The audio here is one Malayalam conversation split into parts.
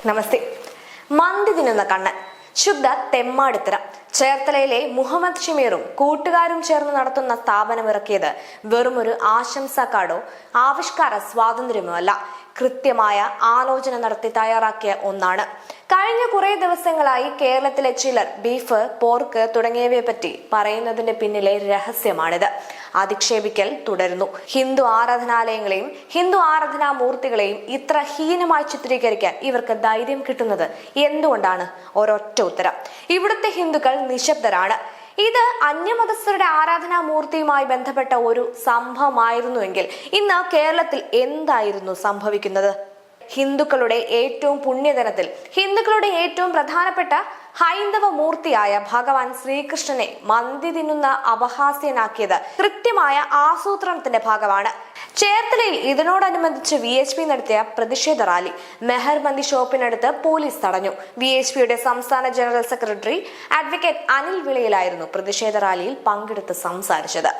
നമസ്തേ. മന്തി തിന്നുന്ന കണ്ണൻ, ശുദ്ധ തെമ്മാടിത്തരം. ചേർത്തലയിലെ മുഹമ്മദ് ഷിമീറും കൂട്ടുകാരും ചേർന്ന് നടത്തുന്ന സ്ഥാപനമിറക്കിയത് വെറുമൊരു ആശംസാ കാർഡോ ആവിഷ്കാര സ്വാതന്ത്ര്യമോ അല്ല, കൃത്യമായ ആലോചന നടത്തി തയ്യാറാക്കിയ ഒന്നാണ്. കഴിഞ്ഞ കുറെ ദിവസങ്ങളായി കേരളത്തിലെ ചിലർ ബീഫ്, പോർക്ക് തുടങ്ങിയവയെ പറ്റി പറയുന്നതിന്റെ പിന്നിലെ രഹസ്യമാണിത്. അധിക്ഷേപിക്കൽ തുടരുന്നു. ഹിന്ദു ആരാധനാലയങ്ങളെയും ഹിന്ദു ആരാധനാമൂർത്തികളെയും ഇത്ര ഹീനമായി ചിത്രീകരിക്കാൻ ഇവർക്ക് ധൈര്യം കിട്ടുന്നത് എന്തുകൊണ്ടാണ്? ഒരൊറ്റ ഉത്തരം: ഇവിടുത്തെ ഹിന്ദുക്കൾ നിശബ്ദരാണ്. ഇത് അന്യമതസ്ഥരുടെ ആരാധനാമൂർത്തിയുമായി ബന്ധപ്പെട്ട ഒരു സംഭവമായിരുന്നുവെങ്കിൽ ഇന്ന് കേരളത്തിൽ എന്തായിരുന്നു സംഭവിക്കുന്നത്? ഹിന്ദുക്കളുടെ ഏറ്റവും പുണ്യദിനത്തിൽ ഹിന്ദുക്കളുടെ ഏറ്റവും പ്രധാനപ്പെട്ട ഹൈന്ദവ മൂർത്തിയായ ഭഗവാൻ ശ്രീകൃഷ്ണനെ മന്തി തിന്നുന്ന അപഹാസ്യനാക്കിയത് കൃത്യമായ ആസൂത്രണത്തിന്റെ ഭാഗമാണ്. ചേർത്തലയിൽ ഇതിനോടനുബന്ധിച്ച് VHP നടത്തിയ പ്രതിഷേധ റാലി മെഹർ മന്തി ഷോപ്പിനടുത്ത് പോലീസ് തടഞ്ഞു. VHPയുടെ സംസ്ഥാന ജനറൽ സെക്രട്ടറി അഡ്വക്കേറ്റ് അനിൽ വിളയിലായിരുന്നു പ്രതിഷേധ റാലിയിൽ പങ്കെടുത്ത് സംസാരിച്ചത്.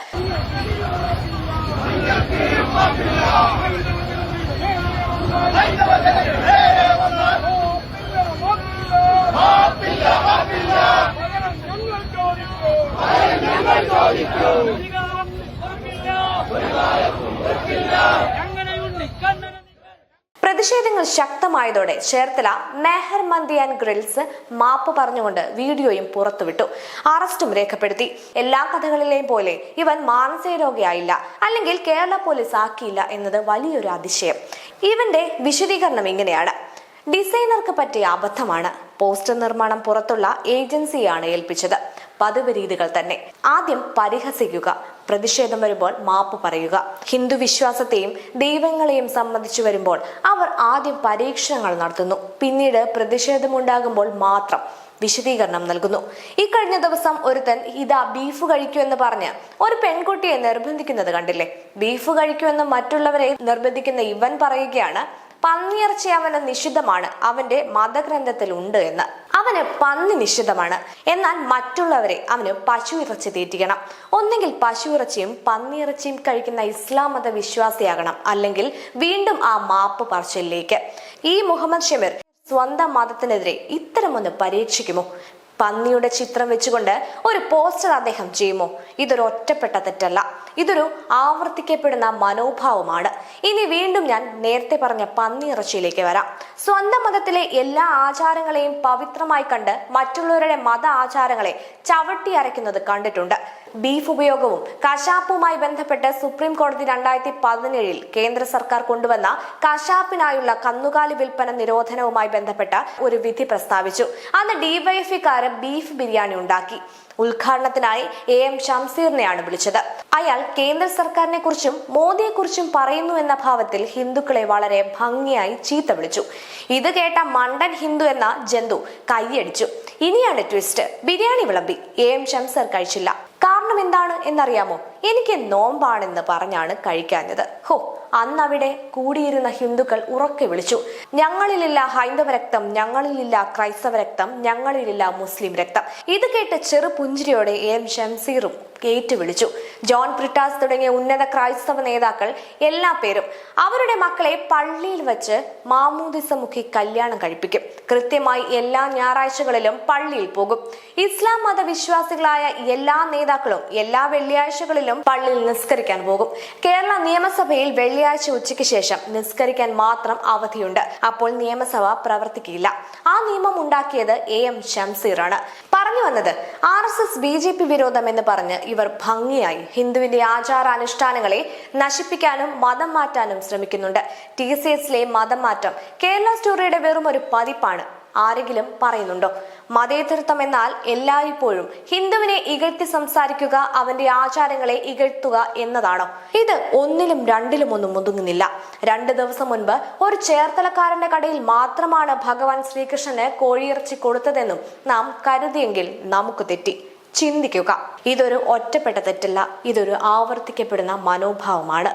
പ്രതിഷേധങ്ങൾ ശക്തമായതോടെ ചേർത്തല മെഹർ മന്തി ആൻഡ് ഗ്രിൽസ് മാപ്പ് പറഞ്ഞുകൊണ്ട് വീഡിയോയും പുറത്തുവിട്ടു. അറസ്റ്റും രേഖപ്പെടുത്തി. എല്ലാ കഥകളിലെയും പോലെ ഇവൻ മാനസിക രോഗിയായില്ല, അല്ലെങ്കിൽ കേരള പോലീസ് ആക്കിയില്ല എന്നത് വലിയൊരു അതിശയം. ഇവന്റെ വിശദീകരണം ഇങ്ങനെയാണ്: ഡിസൈനർക്ക് പറ്റിയ അബദ്ധമാണ്. പോസ്റ്റർ നിർമ്മാണം പുറത്തുള്ള ഏജൻസിയാണ് ഏൽപ്പിച്ചത്. പതിവ് രീതികൾ തന്നെ. ആദ്യം പരിഹസിക്കുക, പ്രതിഷേധം വരുമ്പോൾ മാപ്പ് പറയുക. ഹിന്ദു വിശ്വാസത്തെയും ദൈവങ്ങളെയും സംബന്ധിച്ചു വരുമ്പോൾ അവർ ആദ്യം പരീക്ഷണങ്ങൾ നടത്തുന്നു, പിന്നീട് പ്രതിഷേധമുണ്ടാകുമ്പോൾ മാത്രം വിശദീകരണം നൽകുന്നു. ഈ കഴിഞ്ഞ ദിവസം ഒരുത്തൻ ഇതാ ബീഫ് കഴിക്കൂ എന്ന് പറഞ്ഞ് ഒരു പെൺകുട്ടിയെ നിർബന്ധിക്കുന്നത് കണ്ടില്ലേ? ബീഫ് കഴിക്കൂ എന്ന് മറ്റുള്ളവരെ നിർബന്ധിക്കുന്ന ഇവൻ പറയുകയാണ് പന്നിയിറച്ചി അവന് നിഷിദ്ധമാണ്, അവന്റെ മതഗ്രന്ഥത്തിൽ ഉണ്ട് എന്ന്. അവന് പന്നി നിഷിദ്ധമാണ്, എന്നാൽ മറ്റുള്ളവരെ അവന് പശു ഇറച്ചി തീറ്റിക്കണം. ഒന്നെങ്കിൽ പശു ഇറച്ചിയും പന്നിയിറച്ചിയും കഴിക്കുന്ന ഇസ്ലാം മത വിശ്വാസിയാകണം, അല്ലെങ്കിൽ വീണ്ടും ആ മാപ്പ് പറച്ചിലേക്ക്. ഈ മുഹമ്മദ് ഷമീർ സ്വന്തം മതത്തിനെതിരെ ഇത്തരമൊന്ന് പരീക്ഷിക്കുമോ? പന്നിയുടെ ചിത്രം വെച്ചുകൊണ്ട് ഒരു പോസ്റ്റർ അദ്ദേഹം ചെയ്യുമോ? ഇതൊരു ഒറ്റപ്പെട്ട തെറ്റല്ല, ഇതൊരു ആവർത്തിക്കപ്പെടുന്ന മനോഭാവമാണ്. ഇനി വീണ്ടും ഞാൻ നേരത്തെ പറഞ്ഞ പന്നി ഇറച്ചിയിലേക്ക് വരാം. സ്വന്തം മതത്തിലെ എല്ലാ ആചാരങ്ങളെയും പവിത്രമായി കണ്ട് മറ്റുള്ളവരുടെ മത ആചാരങ്ങളെ ചവിട്ടി അരയ്ക്കുന്നത് കണ്ടിട്ടുണ്ട്. ബീഫ് ഉപയോഗവും കശാപ്പുമായി ബന്ധപ്പെട്ട് സുപ്രീം കോടതി 2017 കേന്ദ്ര സർക്കാർ കൊണ്ടുവന്ന കശാപ്പിനായുള്ള കന്നുകാലി വിൽപ്പന നിരോധനവുമായി ബന്ധപ്പെട്ട ഒരു വിധി പ്രസ്താവിച്ചു. അന്ന് ഡിവൈഎഫ്ഐക്കാര് ബീഫ് ബിരിയാണി ഉണ്ടാക്കി. ഉദ്ഘാടനത്തിനായി AM ഷംസീറിനെയാണ് വിളിച്ചത്. അയാൾ കേന്ദ്ര സർക്കാരിനെ കുറിച്ചും മോദിയെ കുറിച്ചും പറയുന്നു എന്ന ഭാവത്തിൽ ഹിന്ദുക്കളെ വളരെ ഭംഗിയായി ചീത്ത വിളിച്ചു. ഇത് കേട്ട മണ്ടൻ ഹിന്ദു എന്ന ജന്തു കൈയടിച്ചു. ഇനിയാണ് ട്വിസ്റ്റ്. ബിരിയാണി വിളമ്പി. AM ഷംസീർ കഴിച്ചില്ല. കാരണം എന്താണ് എന്നറിയാമോ? എനിക്ക് നോമ്പാണെന്ന് പറഞ്ഞാണ് കഴിക്കാഞ്ഞത്. അന്ന് അവിടെ കൂടിയിരുന്ന ഹിന്ദുക്കൾ ഉറക്കെ വിളിച്ചു, ഞങ്ങളിലില്ല ഹൈന്ദവ രക്തം, ഞങ്ങളിലില്ല ക്രൈസ്തവ രക്തം, ഞങ്ങളിലില്ല മുസ്ലിം രക്തം. ഇത് കേട്ട് ചെറു പുഞ്ചിരിയോടെ AM ഷംസീറും വിളിച്ചു. ജോൺ ബ്രിട്ടാസ് തുടങ്ങിയ ഉന്നത ക്രൈസ്തവ നേതാക്കൾ എല്ലാ പേരും അവരുടെ മക്കളെ പള്ളിയിൽ വെച്ച് മാമൂദിസ മുഖി കല്യാണം കഴിപ്പിക്കും. കൃത്യമായി എല്ലാ ഞായറാഴ്ചകളിലും പള്ളിയിൽ പോകും. ഇസ്ലാം മത വിശ്വാസികളായ എല്ലാ നേതാക്കളും എല്ലാ വെള്ളിയാഴ്ചകളിലും പള്ളിയിൽ നിസ്കരിക്കാൻ പോകും. കേരള നിയമസഭയിൽ വെള്ളിയാഴ്ച ഉച്ചയ്ക്ക് ശേഷം നിസ്കരിക്കാൻ മാത്രം അവധിയുണ്ട്. അപ്പോൾ നിയമസഭ പ്രവർത്തിക്കില്ല. ആ നിയമം ഉണ്ടാക്കിയത് AM ഷംസീറാണ്. പറഞ്ഞു വന്നത്, RSS BJP വിരോധം എന്ന് പറഞ്ഞ് ഇവർ ഭംഗിയായി ഹിന്ദുവിന്റെ ആചാരാനുഷ്ഠാനങ്ങളെ നശിപ്പിക്കാനും മതം മാറ്റാനും ശ്രമിക്കുന്നുണ്ട്. TCSലെ മതം മാറ്റം കേരള സ്റ്റോറിയുടെ വെറും ഒരു പതിപ്പാണ്. ആരെങ്കിലും പറയുന്നുണ്ടോ? മതേതരത്വം എന്നാൽ എല്ലായ്പ്പോഴും ഹിന്ദുവിനെ ഇകഴ്ത്തി സംസാരിക്കുക, അവന്റെ ആചാരങ്ങളെ ഇകഴ്ത്തുക എന്നതാണോ? ഇത് ഒന്നിലും രണ്ടിലും ഒന്നും ഒതുങ്ങുന്നില്ല. 2 ദിവസം മുൻപ് ഒരു ചേർത്തലക്കാരന്റെ കടയിൽ മാത്രമാണ് ഭഗവാൻ ശ്രീകൃഷ്ണന് കോഴിയിറച്ചി കൊടുത്തതെന്നും നാം കരുതിയെങ്കിൽ നമുക്ക് തെറ്റി. ചിന്തിക്കുക. ഇതൊരു ഒറ്റപ്പെട്ട തെറ്റല്ല, ഇതൊരു ആവർത്തിക്കപ്പെടുന്ന മനോഭാവമാണ്.